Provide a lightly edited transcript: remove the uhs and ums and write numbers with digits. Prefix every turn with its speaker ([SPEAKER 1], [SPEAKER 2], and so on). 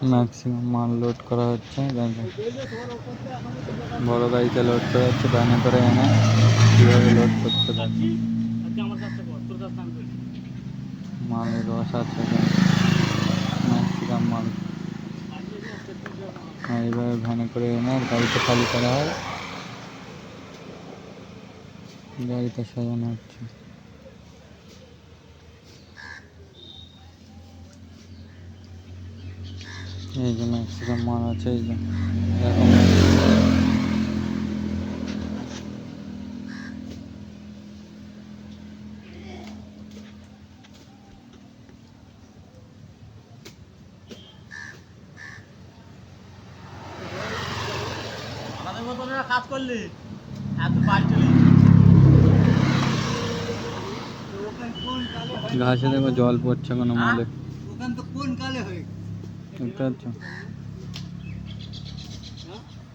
[SPEAKER 1] Maximum মাল load করা হচ্ছে। বড় গাড়িতে লোড করা হচ্ছে, ভ্যানে করে এনে কীভাবে লোড করছে দেখো। মালের রস আছে, ম্যাক্সিমাম মাল এইভাবে ভ্যানে করে এনে গাড়িতে খালি করা হয়, গাড়িতে সাজানো হচ্ছে। এই যে ম্যাক্সিমাম মাল আছে, এই যে এরকম
[SPEAKER 2] কাজ করলি এত পাল্টলি
[SPEAKER 1] ঘাসে দেখো জল পড়ছে কোনো মালে,
[SPEAKER 2] ওখান তো কোন কালে হয়ে
[SPEAKER 1] দেখতে পাচ্ছ।